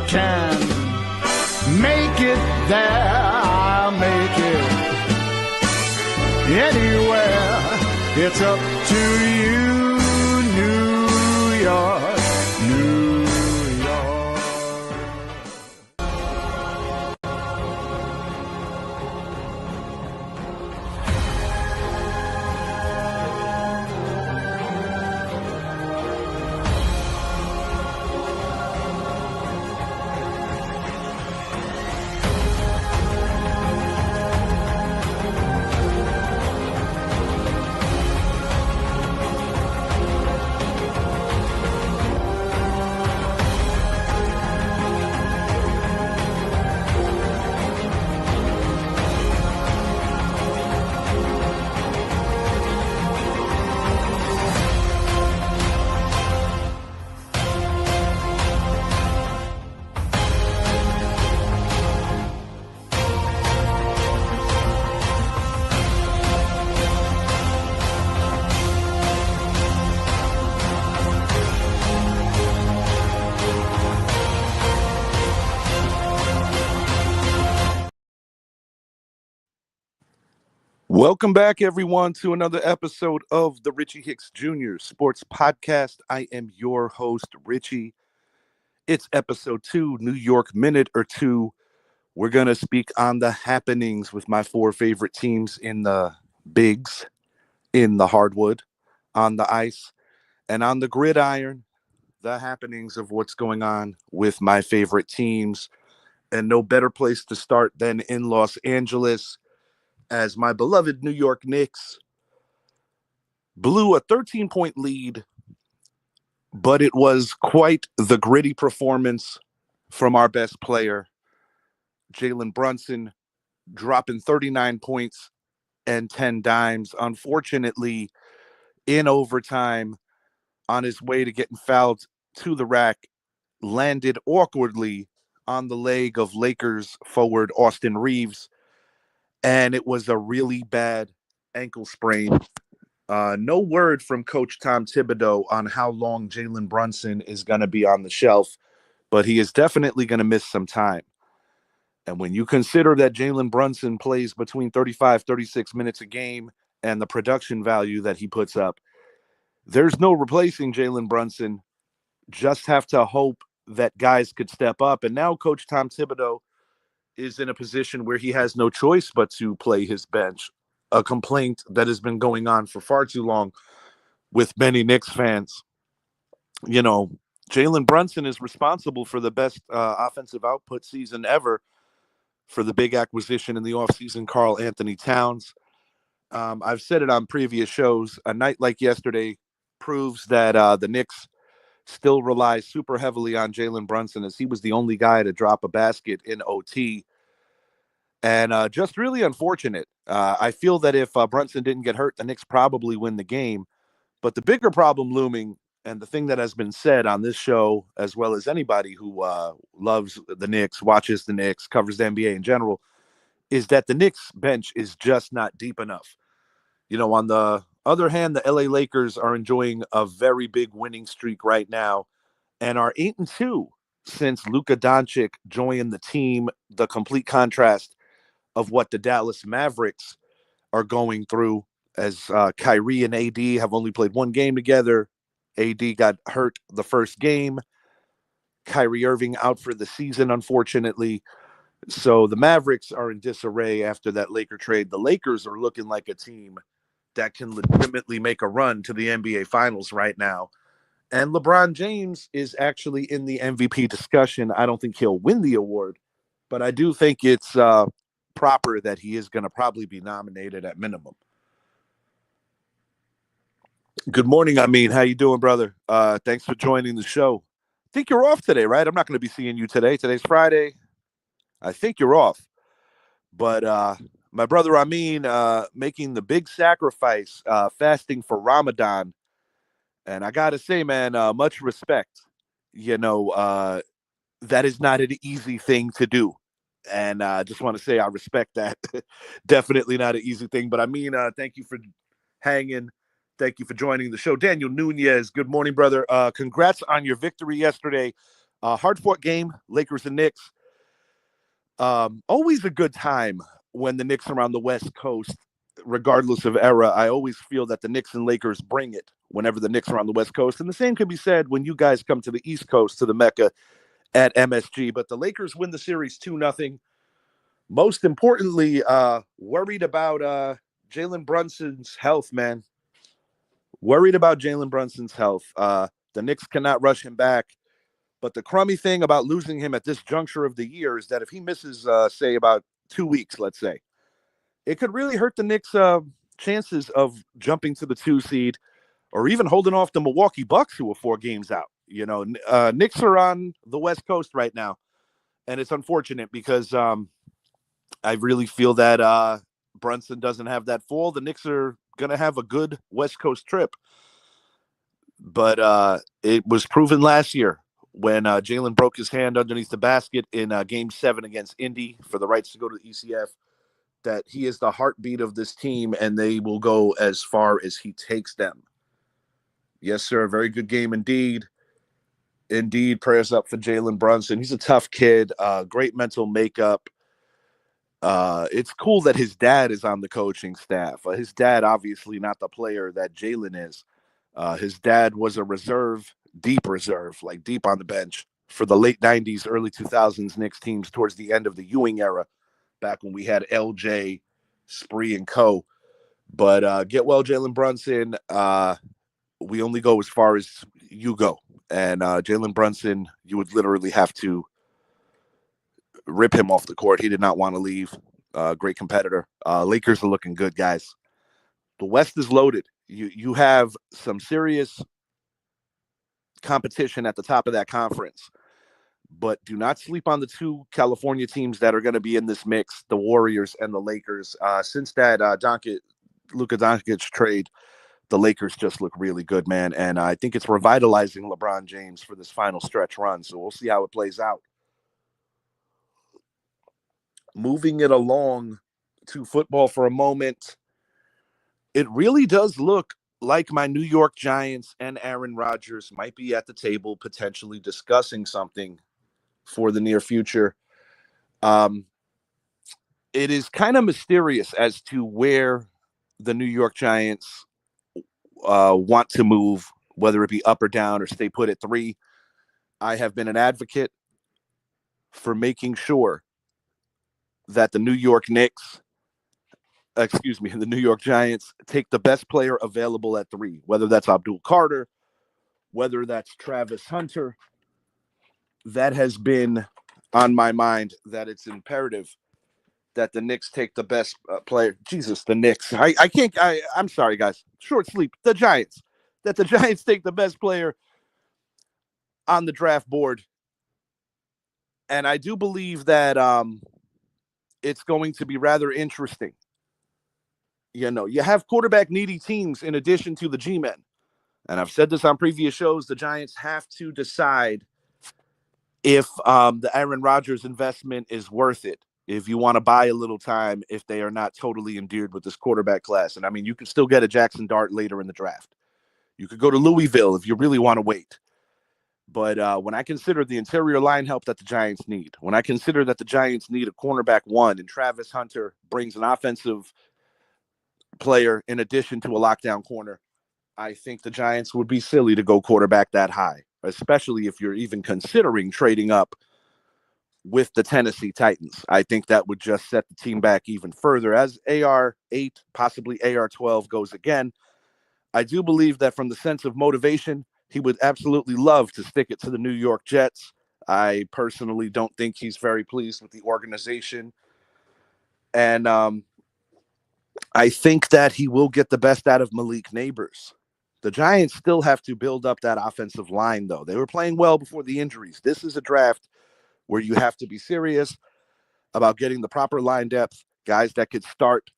can make it there. I'll make it anywhere. It's up to you, New York, New York. Welcome back, everyone, to another episode of the Richie Hicks Jr. Sports Podcast. I am your host, Richie. It's episode 2, New York Minute or 2. We're going to speak on the happenings with my 4 favorite teams in the bigs, in the hardwood, on the ice, and on the gridiron. The happenings of what's going on with my favorite teams. And no better place to start than in Los Angeles, as my beloved New York Knicks blew a 13-point lead, but it was quite the gritty performance from our best player, Jalen Brunson, dropping 39 points and 10 dimes. Unfortunately, in overtime, on his way to getting fouled to the rack, landed awkwardly on the leg of Lakers forward Austin Reeves, and it was a really bad ankle sprain. No word from Coach Tom Thibodeau on how long Jalen Brunson is going to be on the shelf, but he is definitely going to miss some time. And when you consider that Jalen Brunson plays between 35, 36 minutes a game and the production value that he puts up, there's no replacing Jalen Brunson. Just have to hope that guys could step up. And now Coach Tom Thibodeau is in a position where he has no choice but to play his bench, a complaint that has been going on for far too long with many Knicks fans. You know, Jalen Brunson is responsible for the best offensive output season ever for the big acquisition in the offseason, Karl Anthony Towns. I've said it on previous shows. A night like yesterday proves that the Knicks still relies super heavily on Jalen Brunson, as he was the only guy to drop a basket in OT. And just really unfortunate. I feel that if Brunson didn't get hurt, the Knicks probably win the game. But the bigger problem looming, and the thing that has been said on this show, as well as anybody who loves the Knicks, watches the Knicks, covers the NBA in general, is that the Knicks bench is just not deep enough. You know, on the other hand, the LA Lakers are enjoying a very big winning streak right now and are 8-2 since Luka Doncic joined the team. The complete contrast of what the Dallas Mavericks are going through, as Kyrie and AD have only played one game together. AD got hurt the first game. Kyrie Irving out for the season, unfortunately. So the Mavericks are in disarray after that Laker trade. The Lakers are looking like a team that can legitimately make a run to the NBA Finals right now. And LeBron James is actually in the MVP discussion. I don't think he'll win the award, but I do think it's proper that he is going to probably be nominated at minimum. Good morning, Amin. How you doing, brother? Thanks for joining the show. I think you're off today, right? I'm not going to be seeing you today. Today's Friday. I think you're off. But my brother Amin making the big sacrifice, fasting for Ramadan. And I got to say, man, much respect. You know, that is not an easy thing to do. And I just want to say I respect that. Definitely not an easy thing. But I mean, thank you for hanging. Thank you for joining the show. Daniel Nunez, good morning, brother. Congrats on your victory yesterday Hard-fought game, Lakers and Knicks. Always a good time when the Knicks are on the West Coast, regardless of era. I always feel that the Knicks and Lakers bring it whenever the Knicks are on the West Coast. And the same can be said when you guys come to the East Coast, to the Mecca at MSG. But the Lakers win the series 2-0. Most importantly, worried about Jalen Brunson's health, man. Worried about Jalen Brunson's health. The Knicks cannot rush him back. But the crummy thing about losing him at this juncture of the year is that if he misses, say, about 2 weeks, let's say, it could really hurt the Knicks' chances of jumping to the 2 seed or even holding off the Milwaukee Bucks, who are 4 games out. You know, Knicks are on the West Coast right now, and it's unfortunate because I really feel that Brunson doesn't have that fall. The Knicks are going to have a good West Coast trip, but it was proven last year when Jalen broke his hand underneath the basket in Game 7 against Indy for the rights to go to the ECF, that he is the heartbeat of this team, and they will go as far as he takes them. Yes, sir. Very good game indeed. Indeed, prayers up for Jalen Brunson. He's a tough kid, great mental makeup. It's cool that his dad is on the coaching staff. His dad, obviously not the player that Jalen is. His dad was a reserve, like deep on the bench for the late 90s, early 2000s Knicks teams towards the end of the Ewing era, back when we had LJ, Spree, and co. But get well, Jalen Brunson. We only go as far as you go. And Jalen Brunson, you would literally have to rip him off the court. He did not want to leave. Great competitor. Lakers are looking good, guys. The West is loaded. You have some serious competition at the top of that conference. But do not sleep on the 2 California teams that are going to be in this mix, the Warriors and the Lakers. Since that Luka Doncic trade, the Lakers just look really good, man. And I think it's revitalizing LeBron James for this final stretch run. So we'll see how it plays out. Moving it along to football for a moment, it really does look like my New York Giants and Aaron Rodgers might be at the table potentially discussing something for the near future. It is kind of mysterious as to where the New York Giants want to move, whether it be up or down or stay put at 3. I have been an advocate for making sure that the New York Giants take the best player available at 3, whether that's Abdul Carter, whether that's Travis Hunter. That has been on my mind, that it's imperative that the Knicks take the best player. Jesus, the Knicks. I'm sorry, guys. Short sleep. The Giants. That the Giants take the best player on the draft board. And I do believe that it's going to be rather interesting. You know, you have quarterback needy teams in addition to the GMEN. And I've said this on previous shows, the Giants have to decide if the Aaron Rodgers investment is worth it. If you want to buy a little time, if they are not totally endeared with this quarterback class. And I mean, you can still get a Jackson Dart later in the draft. You could go to Louisville if you really want to wait. But when I consider the interior line help that the Giants need, when I consider that the Giants need a cornerback 1 and Travis Hunter brings an offensive player in addition to a lockdown corner, I think the Giants would be silly to go quarterback that high, especially if you're even considering trading up with the Tennessee Titans. I think that would just set the team back even further as AR8, possibly AR12 goes again. I do believe that from the sense of motivation, he would absolutely love to stick it to the New York Jets. I personally don't think he's very pleased with the organization. And I think that he will get the best out of Malik Neighbors. The Giants still have to build up that offensive line, though. They were playing well before the injuries. This is a draft where you have to be serious about getting the proper line depth, guys that could start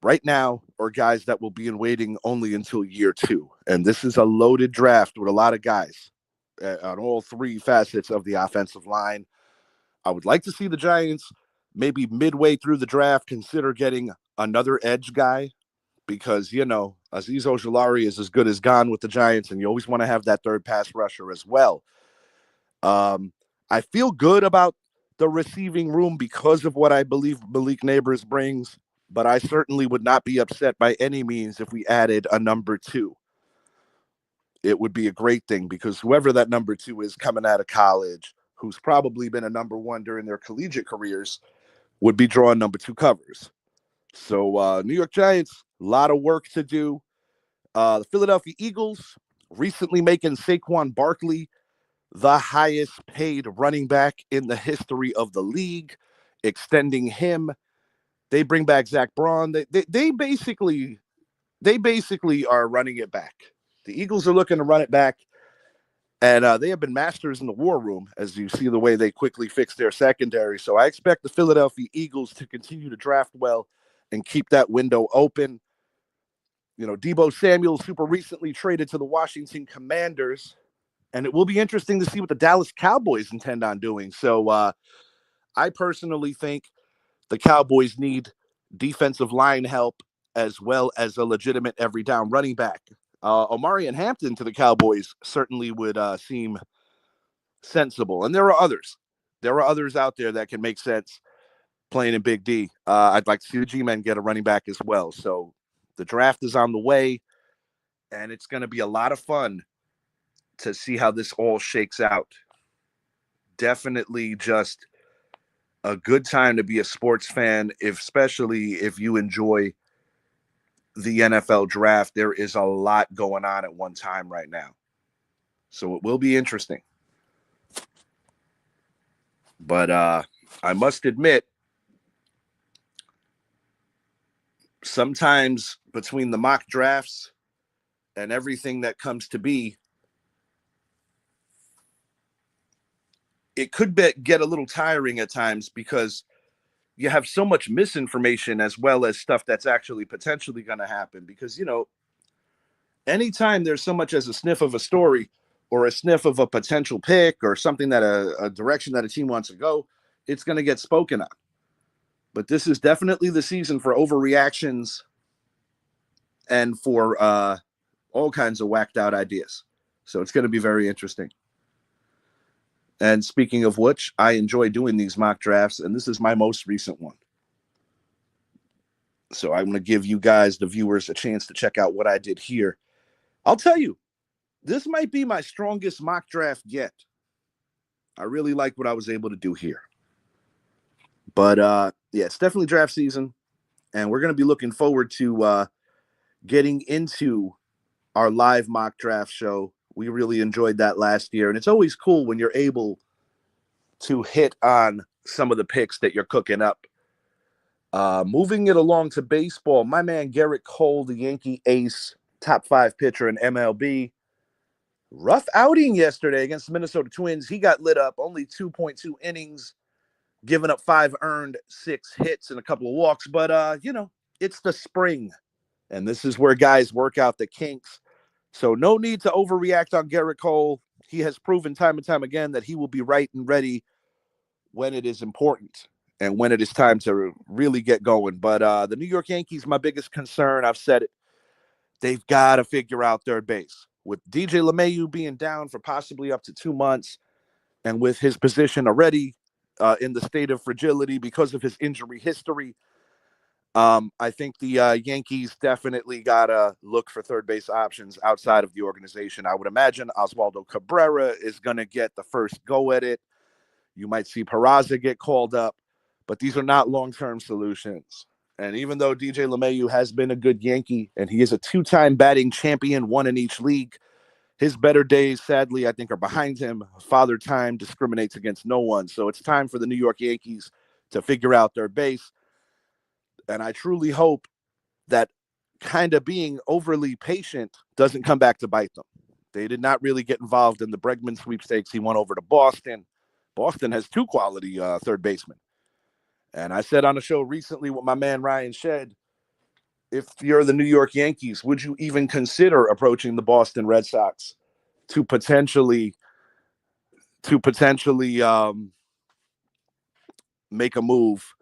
right now or guys that will be in waiting only until year 2. And this is a loaded draft with a lot of guys on all 3 facets of the offensive line. I would like to see the Giants maybe midway through the draft consider getting another edge guy because, you know, Azeez Ojulari is as good as gone with the Giants, and you always want to have that third pass rusher as well. I feel good about the receiving room because of what I believe Malik Neighbors brings, but I certainly would not be upset by any means if we added a number two. It would be a great thing because whoever that number two is coming out of college, who's probably been a number one during their collegiate careers, would be drawing number two covers. So, New York Giants, a lot of work to do. The Philadelphia Eagles recently making Saquon Barkley the highest paid running back in the history of the league, extending him. They bring back Zach Braun. They basically are running it back. The Eagles are looking to run it back, and they have been masters in the war room, as you see the way they quickly fix their secondary. So I expect the Philadelphia Eagles to continue to draft well and keep that window open. You know, Deebo Samuel super recently traded to the Washington Commanders, and it will be interesting to see what the Dallas Cowboys intend on doing. So I personally think the Cowboys need defensive line help as well as a legitimate every down running back. Omari and Hampton to the Cowboys certainly would seem sensible. And there are others. There are others out there that can make sense playing in Big D. I'd like to see the G-Men get a running back as well. So the draft is on the way, and it's going to be a lot of fun to see how this all shakes out. Definitely just a good time to be a sports fan, especially if you enjoy the NFL draft. There is a lot going on at one time right now. So it will be interesting. But I must admit, sometimes between the mock drafts and everything that comes to be, it could get a little tiring at times because you have so much misinformation as well as stuff that's actually potentially going to happen. Because, you know, anytime there's so much as a sniff of a story or a sniff of a potential pick or something that a direction that a team wants to go, it's going to get spoken on. But this is definitely the season for overreactions and for all kinds of whacked out ideas. So it's going to be very interesting. And speaking of which, I enjoy doing these mock drafts, and this is my most recent one. So I'm going to give you guys, the viewers, a chance to check out what I did here. I'll tell you, this might be my strongest mock draft yet. I really like what I was able to do here. But, yeah, it's definitely draft season, and we're going to be looking forward to getting into our live mock draft show. We really enjoyed that last year, and it's always cool when you're able to hit on some of the picks that you're cooking up. Moving it along to baseball, my man Garrett Cole, the Yankee ace, top 5 pitcher in MLB. Rough outing yesterday against the Minnesota Twins. He got lit up, only 2.2 innings, giving up 5 earned, 6 hits, and a couple of walks. But, you know, it's the spring, and this is where guys work out the kinks. So no need to overreact on Garrett Cole. He has proven time and time again that he will be right and ready when it is important and when it is time to really get going. But the New York Yankees, my biggest concern, I've said it, they've got to figure out third base. With DJ LeMahieu being down for possibly up to 2 months, and with his position already in the state of fragility because of his injury history, I think the Yankees definitely got to look for third base options outside of the organization. I would imagine Oswaldo Cabrera is going to get the first go at it. You might see Peraza get called up, but these are not long-term solutions. And even though DJ LeMahieu has been a good Yankee, and he is a 2-time batting champion, 1 in each league, his better days, sadly, I think are behind him. Father Time discriminates against no one. So it's time for the New York Yankees to figure out third base. And I truly hope that kind of being overly patient doesn't come back to bite them. They did not really get involved in the Bregman sweepstakes. He went over to Boston. Boston has 2 quality third basemen. And I said on a show recently with my man Ryan Shedd, if you're the New York Yankees, would you even consider approaching the Boston Red Sox to potentially make a move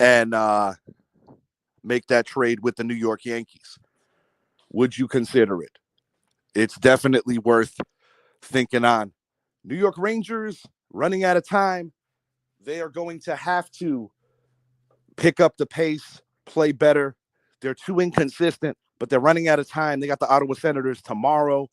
and make that trade with the New York Yankees? Would you consider it? It's definitely worth thinking on. New York Rangers running out of time. They are going to have to pick up the pace, play better. They're too inconsistent, but they're running out of time. They got the Ottawa Senators tomorrow,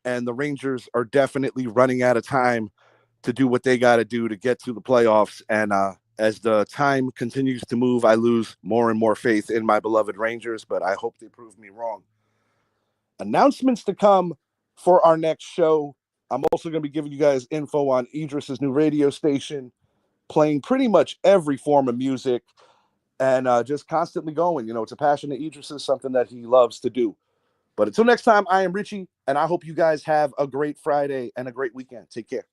and the Rangers are definitely running out of time to do what they got to do to get to the playoffs. And as the time continues to move, I lose more and more faith in my beloved Rangers, but I hope they prove me wrong. Announcements to come for our next show. I'm also going to be giving you guys info on Idris's new radio station, playing pretty much every form of music and just constantly going. It's a passion that Idris is, something that he loves to do. But until next time, I am Richie, and I hope you guys have a great Friday and a great weekend. Take care.